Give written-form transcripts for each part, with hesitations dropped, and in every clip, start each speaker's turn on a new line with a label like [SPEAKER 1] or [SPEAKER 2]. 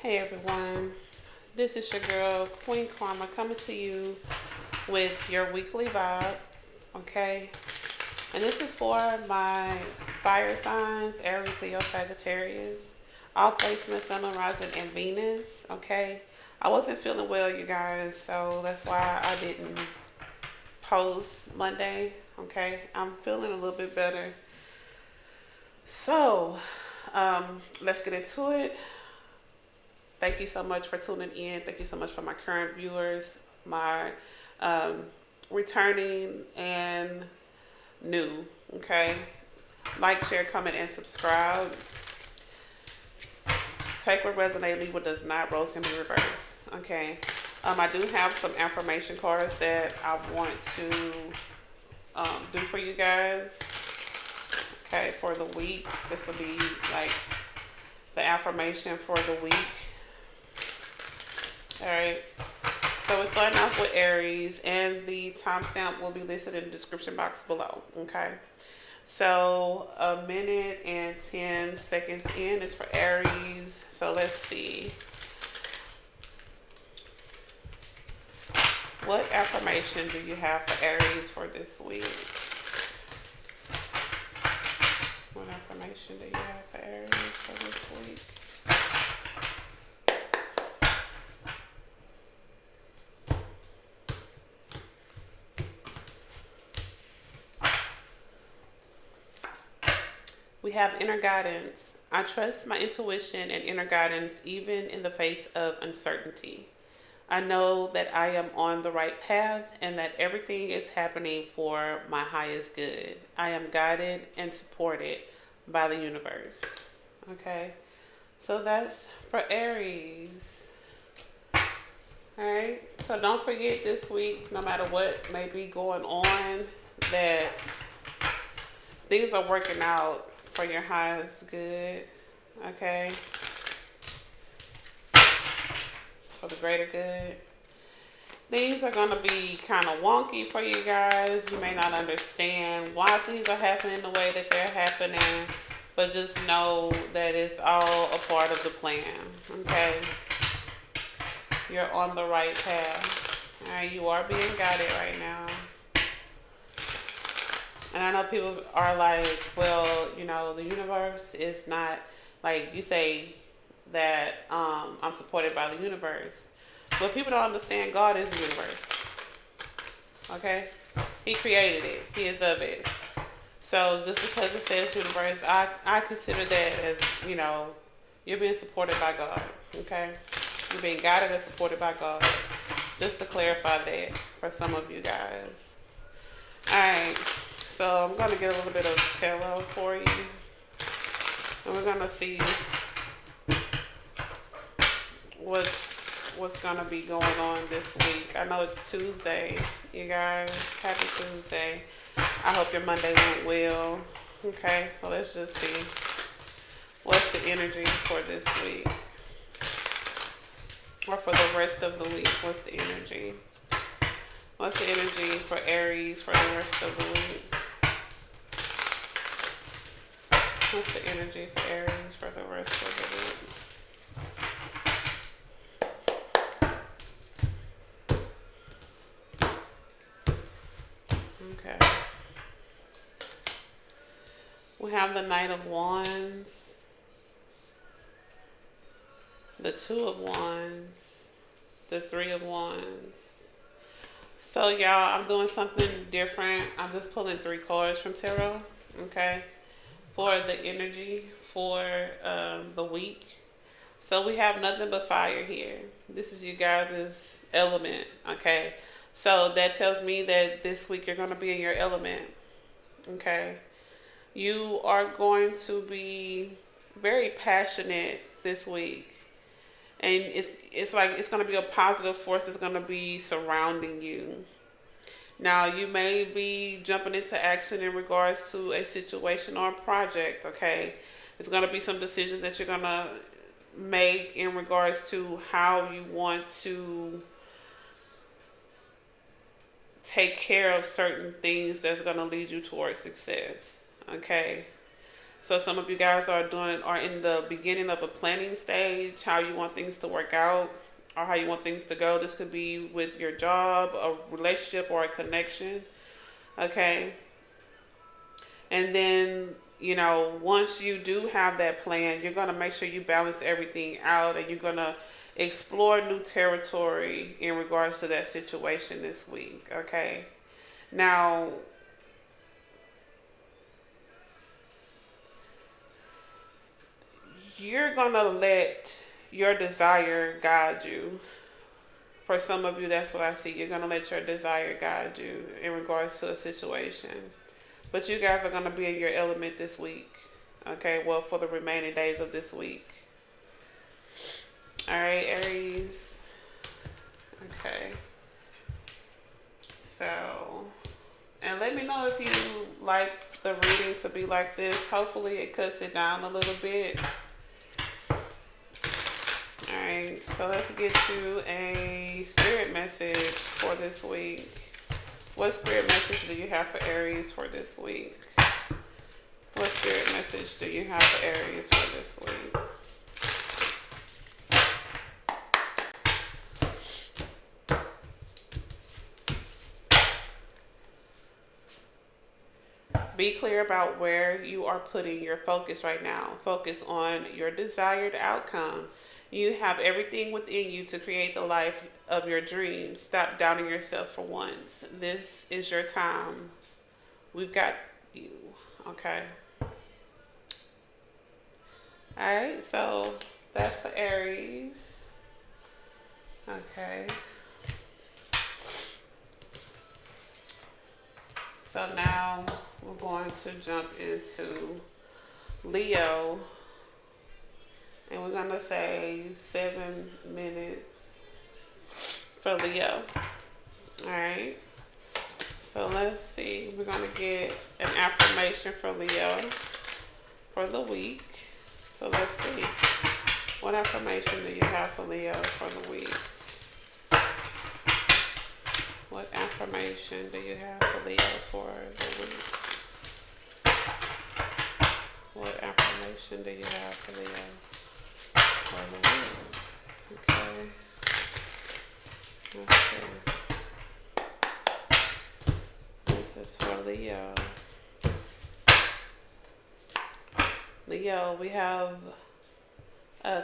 [SPEAKER 1] Hey everyone, this is your girl Queen Karma coming to you with your weekly vibe, okay? And this is for my fire signs, Aries, Leo, Sagittarius, all placed in the Sun, Rising, and Venus, okay? I wasn't feeling well, you guys, so that's why I didn't post Monday, okay? I'm feeling a little bit better. So, let's get into it. Thank you so much for tuning in. Thank you so much for my current viewers, my um, returning and new. Okay, like, share, comment, and subscribe. Take what resonates, leave what does not. Roles can be reversed. Okay, I do have some affirmation cards that I want to do for you guys. Okay, for the week. This will be like the affirmation for the week. Alright, so we're starting off with Aries, and the timestamp will be listed in the description box below. Okay, so a minute and 10 seconds in is for Aries. So let's see. What affirmation do you have for Aries for this week? What affirmation do you have for Aries for this week? We have inner guidance. I trust my intuition and inner guidance even in the face of uncertainty. I know that I am on the right path and that everything is happening for my highest good. I am guided and supported by the universe. Okay, so that's for Aries. Alright, so don't forget this week, no matter what may be going on, that things are working out for your highest good, okay? For the greater good. Things are going to be kind of wonky for you guys. You may not understand why things are happening the way that they're happening, but just know that it's all a part of the plan, okay? You're on the right path. All right, you are being guided right now. And I know people are like, well, you know, the universe is not, like you say that I'm supported by the universe. But people don't understand God is the universe. Okay? He created it. He is of it. So just because it says universe, I consider that as, you know, you're being supported by God. Okay? You're being guided and supported by God. Just to clarify that for some of you guys. Alright. So I'm going to get a little bit of tarot for you. And we're going to see what's going to be going on this week. I know it's Tuesday, you guys. Happy Tuesday. I hope your Monday went well. Okay, so let's just see. What's the energy for this week? Or for the rest of the week, what's the energy? What's the energy for Aries for the rest of the week? What's the energy for Aries for the rest of the week? Okay. We have the Knight of Wands, the Two of Wands, the Three of Wands. So y'all, I'm doing something different. I'm just pulling 3 cards from tarot, okay? For the energy for the week. So we have nothing but fire here. This is you guys' element, okay? So that tells me that this week you're going to be in your element, okay? You are going to be very passionate this week. And it's like it's going to be a positive force that's going to be surrounding you. Now, you may be jumping into action in regards to a situation or a project, okay? It's going to be some decisions that you're going to make in regards to how you want to take care of certain things that's going to lead you towards success, okay? So some of you guys are in the beginning of a planning stage, how you want things to work out or how you want things to go. This could be with your job, a relationship, or a connection. Okay. And then, once you do have that plan, you're going to make sure you balance everything out, and you're going to explore new territory in regards to that situation this week. Okay. Now, you're going to let your desire guide you. For some of you, that's what I see. You're going to let your desire guide you in regards to a situation. But you guys are going to be in your element this week. Okay, well, for the remaining days of this week. All right, Aries. Okay. So, and let me know if you like the reading to be like this. Hopefully it cuts it down a little bit. Alright, so let's get you a spirit message for this week. What spirit message do you have for Aries for this week? What spirit message do you have for Aries for this week? Be clear about where you are putting your focus right now. Focus on your desired outcome. You have everything within you to create the life of your dreams. Stop doubting yourself for once. This is your time. We've got you. Okay. Alright, so that's for Aries. Okay. So now we're going to jump into Leo. And we're going to say 7 minutes for Leo. Alright. So let's see. We're going to get an affirmation for Leo for the week. So let's see. What affirmation do you have for Leo for the week? What affirmation do you have for Leo for the week? What affirmation do you have for Leo? Okay. Let's see. This is for Leo. Leo, we have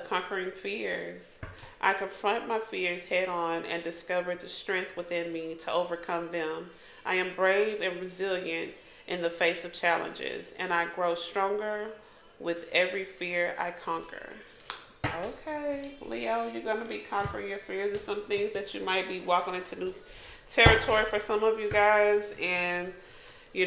[SPEAKER 1] conquering fears. I confront my fears head on and discover the strength within me to overcome them. I am brave and resilient in the face of challenges, and I grow stronger with every fear I conquer. Okay, Leo, you're going to be conquering your fears. There's some things that you might be walking into new territory for some of you guys, and you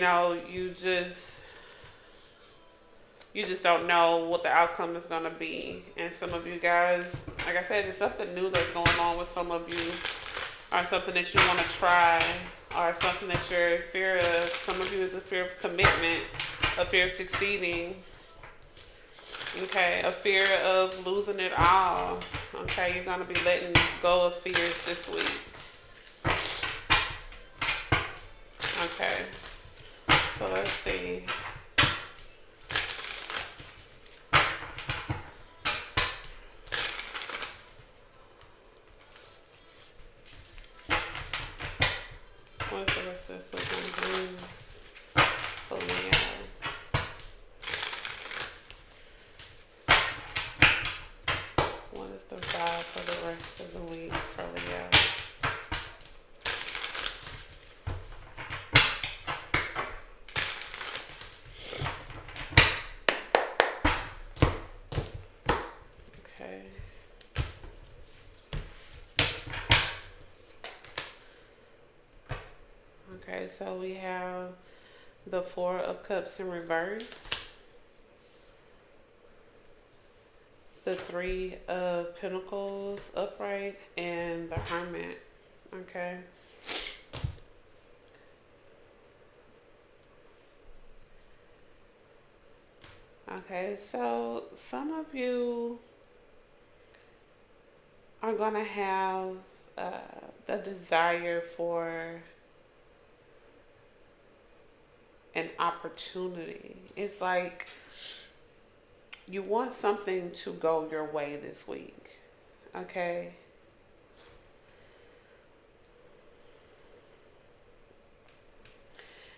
[SPEAKER 1] just don't know what the outcome is going to be. And some of you guys, like I said, there's something new that's going on with some of you, or something that you want to try, or something that you're in fear of. Some of you is a fear of commitment, a fear of succeeding. Okay, a fear of losing it all. Okay, you're going to be letting go of fears this week. Okay, so let's see. What's the rest of this looking for Leo? What is the vibe for the rest of the week for Leo? Okay. Okay, so we have the Four of Cups in reverse, the Three of Pentacles upright, and the Hermit. Okay. Okay, so some of you are going to have the desire for an opportunity. It's like you want something to go your way this week. Okay?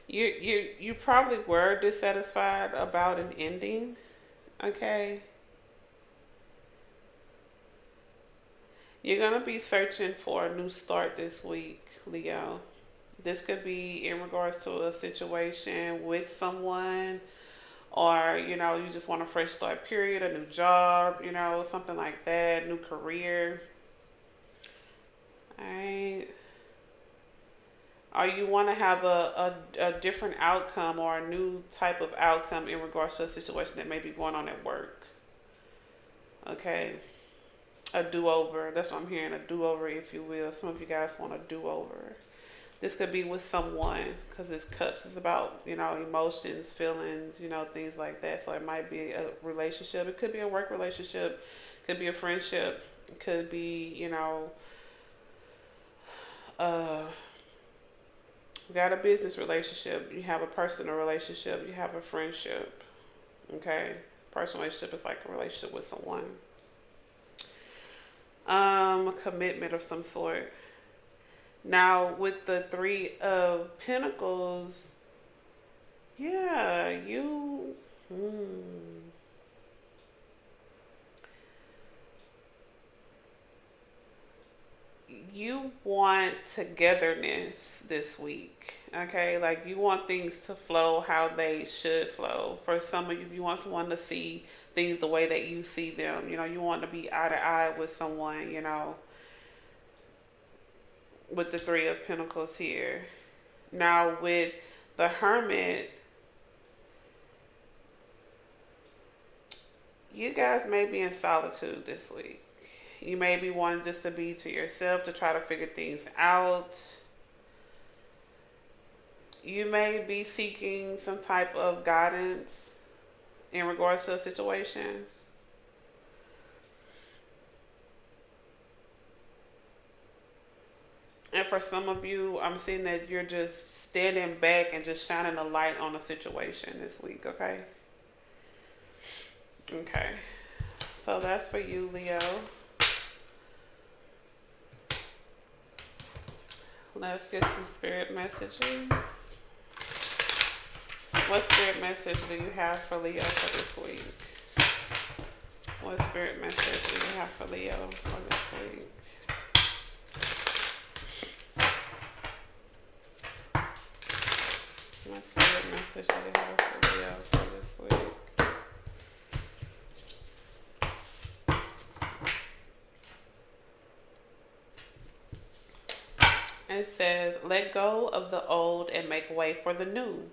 [SPEAKER 1] You probably were dissatisfied about an ending. Okay? You're going to be searching for a new start this week, Leo. This could be in regards to a situation with someone, or you just want a fresh start period, a new job, something like that, new career. All right. Or you want to have a different outcome or a new type of outcome in regards to a situation that may be going on at work. Okay. A do-over. That's what I'm hearing, a do-over, if you will. Some of you guys want a do-over. This could be with someone, because it's cups. It's about, emotions, feelings, things like that. So it might be a relationship. It could be a work relationship. It could be a friendship. It could be, you got a business relationship. You have a personal relationship. You have a friendship. Okay? Personal relationship is like a relationship with someone. A commitment of some sort. Now, with the Three of Pentacles, yeah, you want togetherness this week, okay? Like, you want things to flow how they should flow. For some of you, you want someone to see things the way that you see them. You want to be eye to eye with someone, with the Three of Pentacles here. Now, with the Hermit, you guys may be in solitude this week. You may be wanting just to be to yourself, to try to figure things out. You may be seeking some type of guidance in regards to a situation. And for some of you, I'm seeing that you're just standing back and just shining a light on a situation this week, okay? Okay. So that's for you, Leo. Let's get some spirit messages. What spirit message do you have for Leo for this week? What spirit message do you have for Leo for this week? What spirit message do you have for Leo for this week? It says, let go of the old and make way for the new.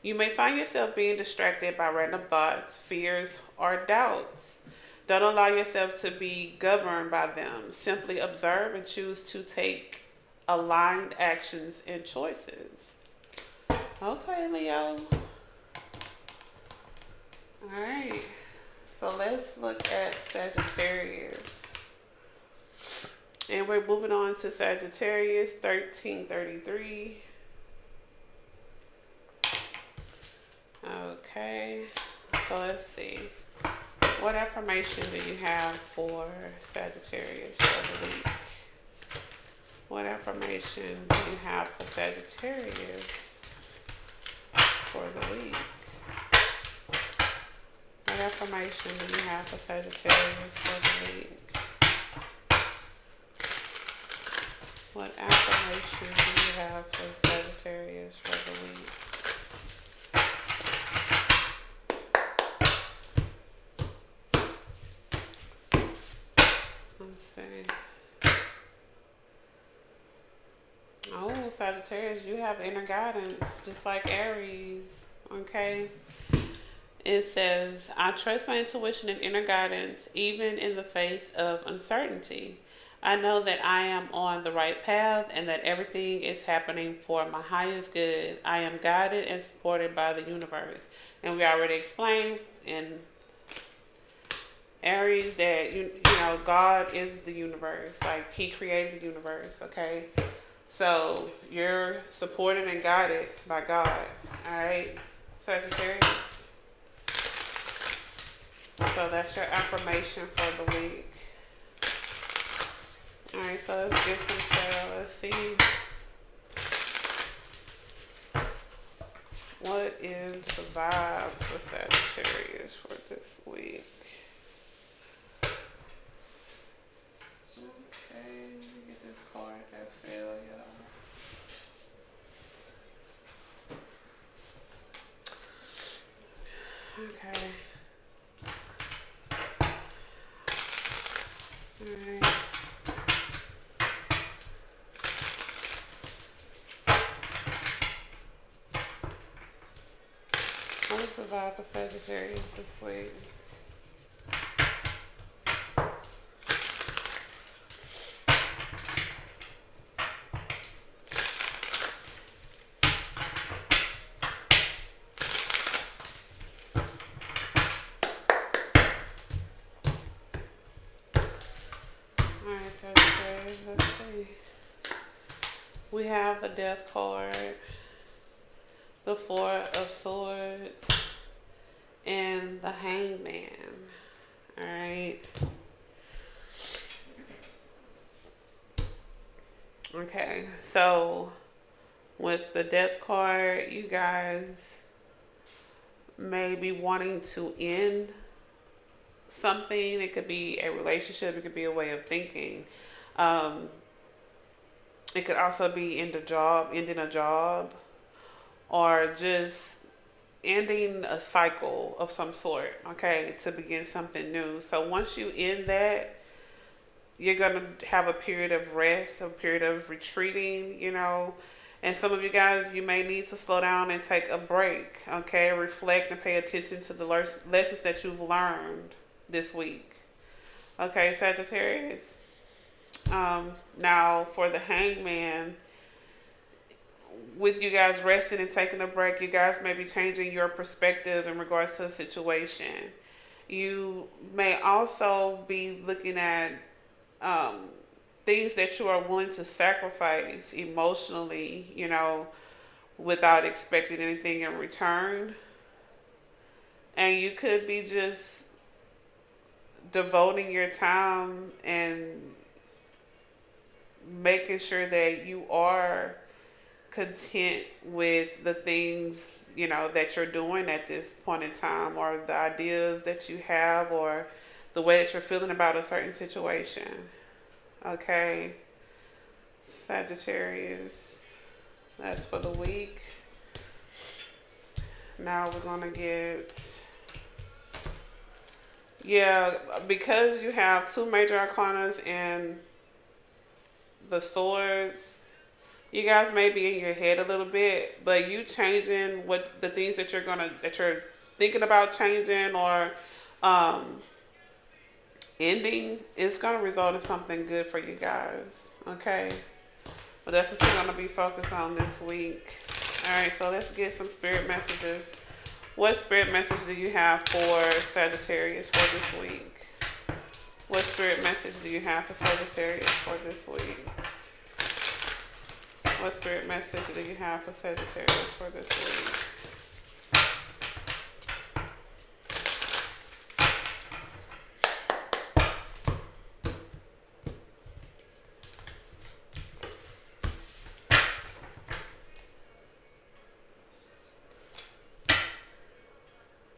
[SPEAKER 1] You may find yourself being distracted by random thoughts, fears, or doubts. Don't allow yourself to be governed by them. Simply observe and choose to take aligned actions and choices. Okay, Leo. Alright. So let's look at Sagittarius. And we're moving on to Sagittarius 1333. Okay. So let's see. What affirmation do you have for Sagittarius for the week? What affirmation do you have for Sagittarius for the week? What affirmation do you have for Sagittarius for the week? What affirmation do you have for Sagittarius for the week? Let's see. Oh, Sagittarius, you have inner guidance, just like Aries, okay? It says, I trust my intuition and inner guidance, even in the face of uncertainty. I know that I am on the right path and that everything is happening for my highest good. I am guided and supported by the universe. And we already explained in Aries that, God is the universe. Like, He created the universe, okay? So, you're supported and guided by God, all right, Sagittarius? So that's your affirmation for the week. Alright, so let's get some tarot. Let's see. What is the vibe for Sagittarius for this week? Okay, let me get this card that fell, y'all. Okay. Alright. What is the vibe for Sagittarius this week? Alright, Sagittarius, let's see. We have the Death card, the Four of Swords, and the Hangman. Alright. Okay, so with the Death card, you guys may be wanting to end something. It could be a relationship, it could be a way of thinking. It could also be ending a job, or just ending a cycle of some sort, okay, to begin something new. So once you end that, you're going to have a period of rest, a period of retreating, you know. And some of you guys, you may need to slow down and take a break, okay, reflect and pay attention to the lessons that you've learned this week. Okay, Sagittarius. Now for the Hangman, with you guys resting and taking a break, you guys may be changing your perspective in regards to a situation. You may also be looking at things that you are willing to sacrifice emotionally, you know, without expecting anything in return. And you could be just devoting your time and making sure that you are content with the things, you know, that you're doing at this point in time, or the ideas that you have, or the way that you're feeling about a certain situation. Okay, Sagittarius, that's for the week. Now we're gonna get, yeah, because you have two major arcanas and the swords, you guys may be in your head a little bit, but you changing what the things that you're thinking about changing, or ending, is gonna result in something good for you guys. Okay, but that's what you're gonna be focused on this week. All right, so let's get some spirit messages. What spirit message do you have for Sagittarius for this week? What spirit message do you have for Sagittarius for this week? What spirit message do you have for Sagittarius for this week?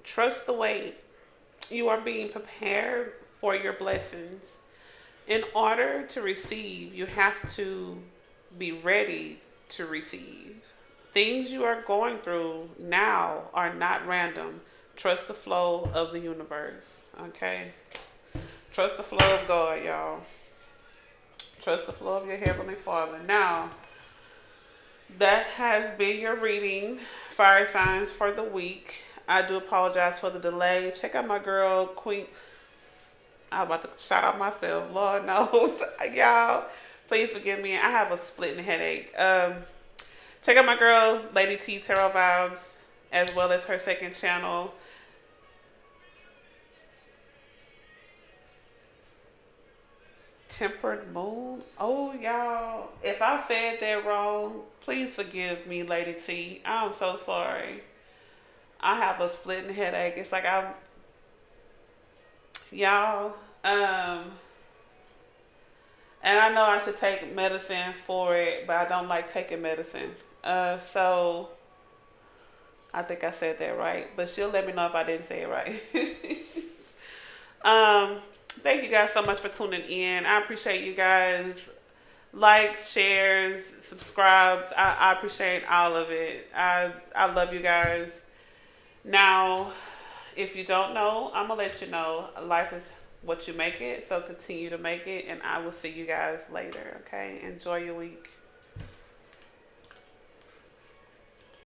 [SPEAKER 1] Trust the wait. You are being prepared for your blessings. In order to receive, you have to be ready to receive. Things you are going through now are not random. Trust the flow of the universe. Okay? Trust the flow of God, y'all. Trust the flow of your Heavenly Father. Now, that has been your reading, fire signs for the week. I do apologize for the delay. Check out my girl, Queen. I'm about to shout out myself. Lord knows. Y'all, please forgive me. I have a splitting headache. Check out my girl, Lady T Tarot Vibez, as well as her second channel. Tempered Moon. Oh, y'all. If I said that wrong, please forgive me, Lady T. I'm so sorry. I have a splitting headache. It's like y'all. And I know I should take medicine for it, but I don't like taking medicine. So I think I said that right, but she'll let me know if I didn't say it right. Thank you guys so much for tuning in. I appreciate you guys. Likes, shares, subscribes. I appreciate all of it. I love you guys. Now, if you don't know, I'm gonna let you know. Life is what you make it, so continue to make it, and I will see you guys later. Okay, enjoy your week.